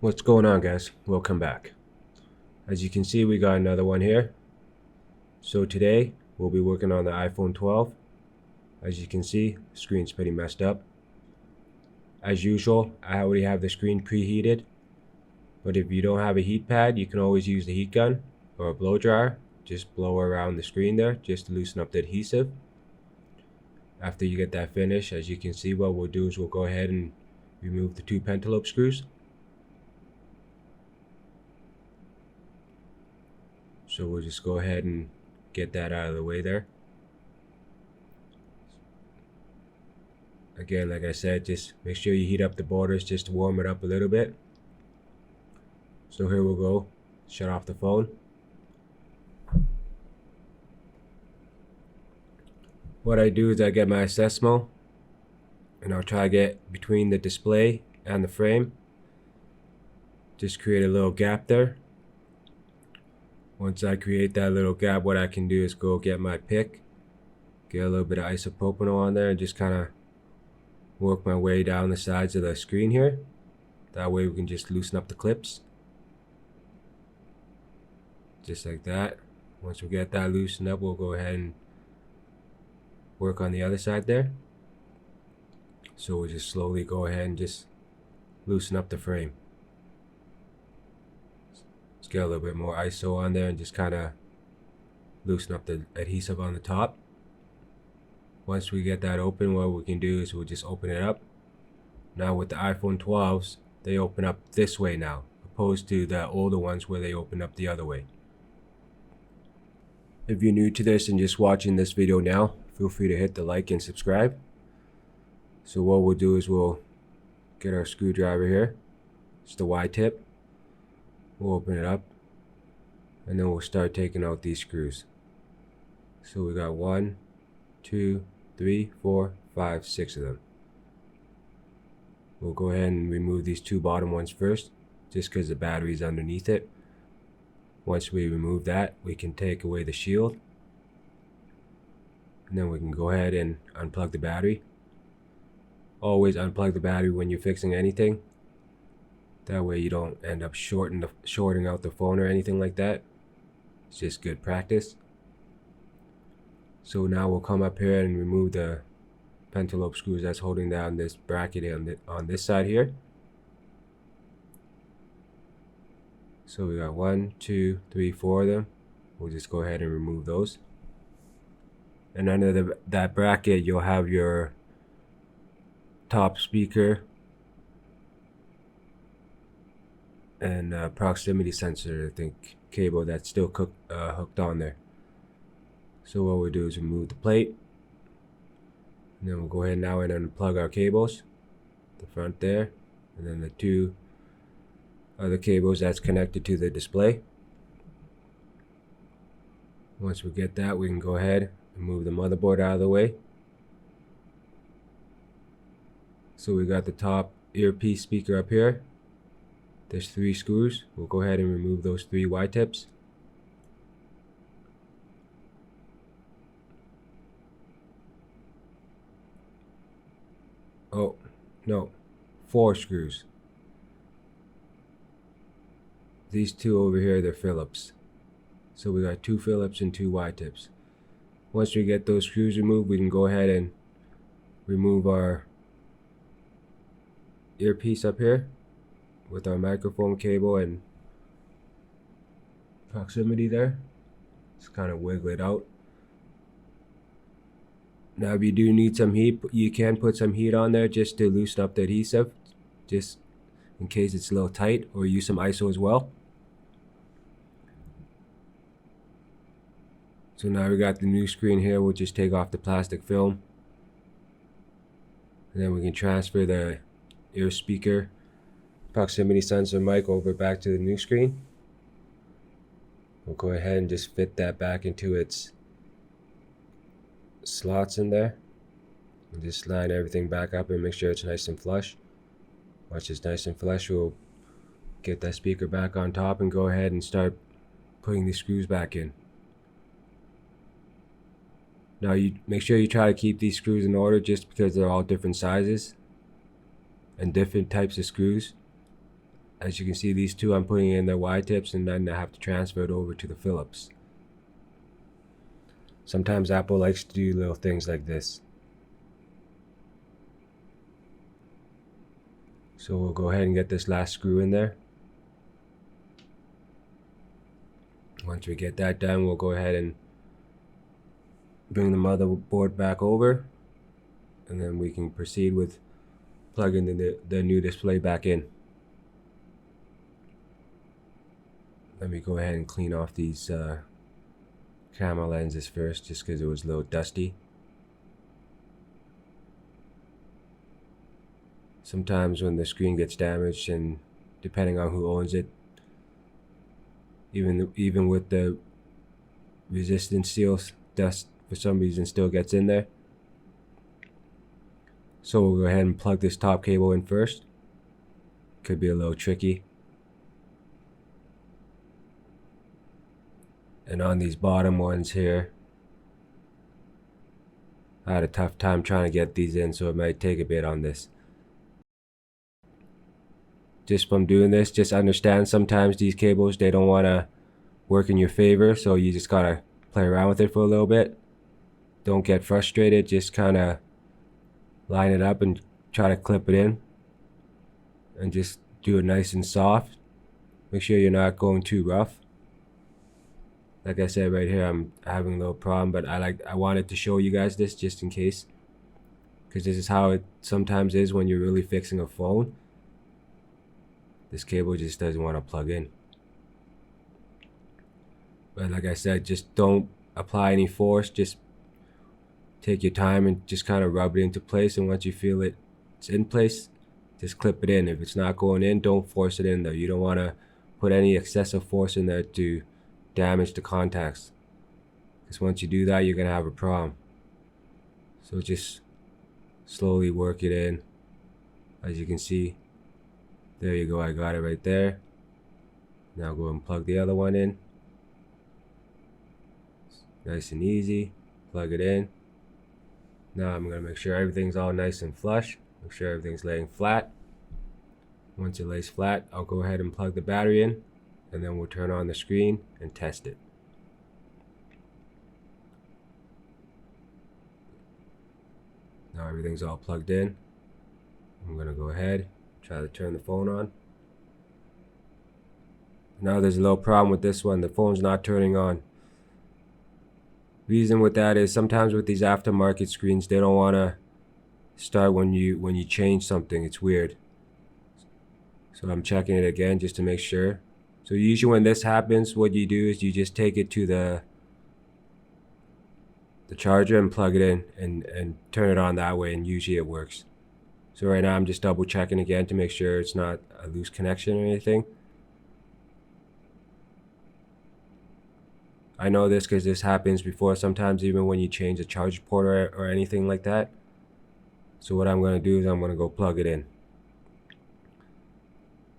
What's going on, guys? Welcome back. As you can see, we got another one here. So today we'll be working on the iPhone 12. As you can see, the screen's pretty messed up. As usual, I already have the screen preheated, but if you don't have a heat pad, you can always use the heat gun or a blow dryer. Just blow around the screen there just to loosen up the adhesive. After you get that finished, as you can see, what we'll do is we'll go ahead and remove the two pentalobe screws. So we'll just go ahead and get that out of the way there. Again, like I said, just make sure you heat up the borders just to warm it up a little bit. So here we'll go. Shut off the phone. What I do is I get my Sesmo and I'll try to get between the display and the frame. Just create a little gap there. Once I create that little gap, what I can do is go get my pick, get a little bit of isopropanol on there, and just kind of work my way down the sides of the screen here. That way we can just loosen up the clips. Just like that. Once we get that loosened up, we'll go ahead and work on the other side there. So we'll just slowly go ahead and just loosen up the frame. Let's get a little bit more ISO on there and just kind of loosen up the adhesive on the top. Once we get that open, what we can do is we'll just open it up. Now with the iPhone 12s, they open up this way now, opposed to the older ones where they open up the other way. If you're new to this and just watching this video now, feel free to hit the like and subscribe. So what we'll do is we'll get our screwdriver here. It's the Y tip. We'll open it up and then we'll start taking out these screws. So we got 1, 2, 3, 4, 5, 6 of them. We'll go ahead and remove these two bottom ones first, just because the battery is underneath it. Once we remove that, we can take away the shield. And then we can go ahead and unplug the battery. Always unplug the battery when you're fixing anything. That way you don't end up shorting out the phone or anything like that. It's just good practice. So now we'll come up here and remove the pentalobe screws that's holding down this bracket on this side here. So we got 1, 2, 3, 4 of them. We'll just go ahead and remove those. And under that bracket, you'll have your top speaker and proximity sensor, I think, cable that's still hooked on there. So what we'll do is remove the plate, and then we'll go ahead now and unplug our cables, the front there, and then the two other cables that's connected to the display. Once we get that, we can go ahead and move the motherboard out of the way. So we got the top earpiece speaker up here. There's 3 screws. We'll go ahead and remove those 3 Y tips. Oh, no, 4 screws. These 2 over here, they're Phillips. So we got 2 Phillips and 2 Y tips. Once we get those screws removed, we can go ahead and remove our earpiece up here with our microphone cable and proximity there. Just kind of wiggle it out. Now if you do need some heat, you can put some heat on there just to loosen up the adhesive, just in case it's a little tight, or use some ISO as well. So now we got the new screen here. We'll just take off the plastic film, and then we can transfer the ear speaker proximity sensor mic over back to the new screen. We'll go ahead and just fit that back into its slots in there, and just line everything back up and make sure it's nice and flush. Once it's nice and flush, we'll get that speaker back on top and go ahead and start putting these screws back in. Now you make sure you try to keep these screws in order, just because they're all different sizes and different types of screws. As you can see, these two I'm putting in their Y tips, and then I have to transfer it over to the Phillips. Sometimes Apple likes to do little things like this. So we'll go ahead and get this last screw in there. Once we get that done, we'll go ahead and bring the motherboard back over, and then we can proceed with plugging the new display back in. Let me go ahead and clean off these camera lenses first, just because it was a little dusty. Sometimes when the screen gets damaged, and depending on who owns it, even with the resistance seals, dust for some reason still gets in there. So we'll go ahead and plug this top cable in first. Could be a little tricky. And on these bottom ones here, I had a tough time trying to get these in, so it might take a bit on this. Just from doing this, just understand sometimes these cables, they don't want to work in your favor, so you just gotta play around with it for a little bit. Don't get frustrated, just kind of line it up and try to clip it in, and just do it nice and soft. Make sure you're not going too rough. Like I said, right here I'm having a little problem, but I wanted to show you guys this just in case, because this is how it sometimes is when you're really fixing a phone. This cable just doesn't want to plug in. But like I said, just don't apply any force. Just take your time and just kind of rub it into place, and once you feel it's in place, just clip it in. If it's not going in, don't force it in though. You don't want to put any excessive force in there to damage the contacts, because once you do that, you're gonna have a problem. So just slowly work it in. As you can see, there you go, I got it right there. Now go and plug the other one in. Nice and easy. Plug it in. Now I'm gonna make sure everything's all nice and flush. Make sure everything's laying flat. Once it lays flat, I'll go ahead and plug the battery in, and then we'll turn on the screen and test it. Now everything's all plugged in. I'm gonna go ahead, try to turn the phone on. Now there's a little problem with this one. The phone's not turning on. Reason with that is sometimes with these aftermarket screens, they don't want to start when you change something. It's weird. So I'm checking it again just to make sure. So usually when this happens, what you do is you just take it to the charger and plug it in and turn it on that way, and usually it works. So right now I'm just double checking again to make sure it's not a loose connection or anything. I know this because this happens before sometimes, even when you change a charger port or anything like that. So what I'm going to do is I'm going to go plug it in.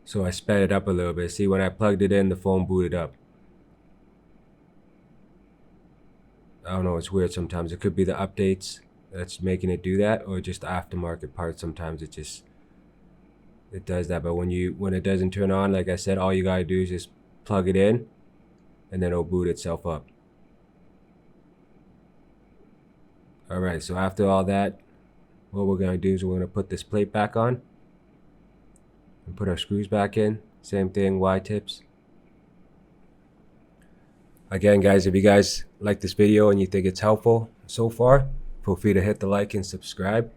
So I sped it up a little bit. See, when I plugged it in, the phone booted up. I don't know, it's weird sometimes. It could be the updates that's making it do that, or just the aftermarket part. Sometimes it does that. But when it doesn't turn on, like I said, all you gotta do is just plug it in, and then it'll boot itself up. Alright, so after all that, what we're gonna do is we're gonna put this plate back on and put our screws back in. Same thing, Y tips. Again, guys, if you guys like this video and you think it's helpful so far, feel free to hit the like and subscribe.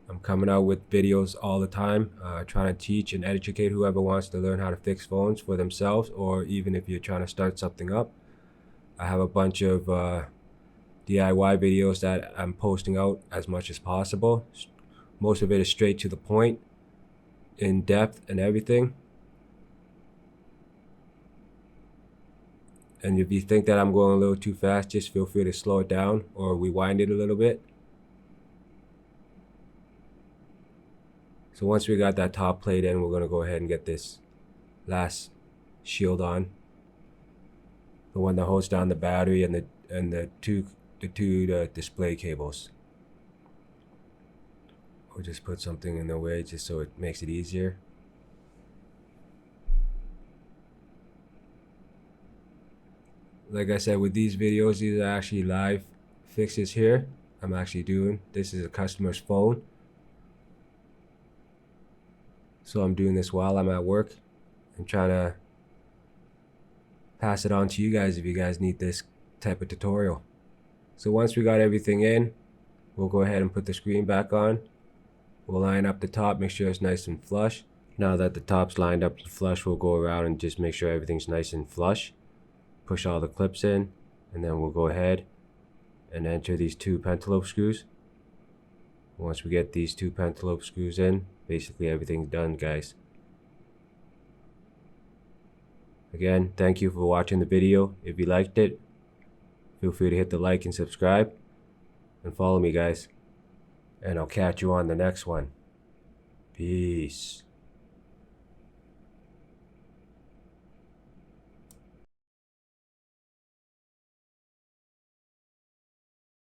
I'm coming out with videos all the time, trying to teach and educate whoever wants to learn how to fix phones for themselves, or even if you're trying to start something up. I have a bunch of DIY videos that I'm posting out as much as possible. Most of it is straight to the point, in depth and everything. And if you think that I'm going a little too fast, just feel free to slow it down or rewind it a little bit. So once we got that top plate in, we're going to go ahead and get this last shield on. The one that holds down the battery and the two display cables. Or just put something in the way just so it makes it easier. like I said, with these videos, these are actually live fixes here. I'm actually doing this is a customer's phone, so I'm doing this while I'm at work and trying to pass it on to you guys if you guys need this type of tutorial. So once we got everything in, we'll go ahead and put the screen back on. We'll line up the top, make sure it's nice and flush. Now that the top's lined up and flush, we'll go around and just make sure everything's nice and flush. Push all the clips in, and then we'll go ahead and enter these 2 pentalobe screws. Once we get these 2 pentalobe screws in, basically everything's done, guys. Again, thank you for watching the video. If you liked it, feel free to hit the like and subscribe, and follow me, guys. And I'll catch you on the next one. Peace.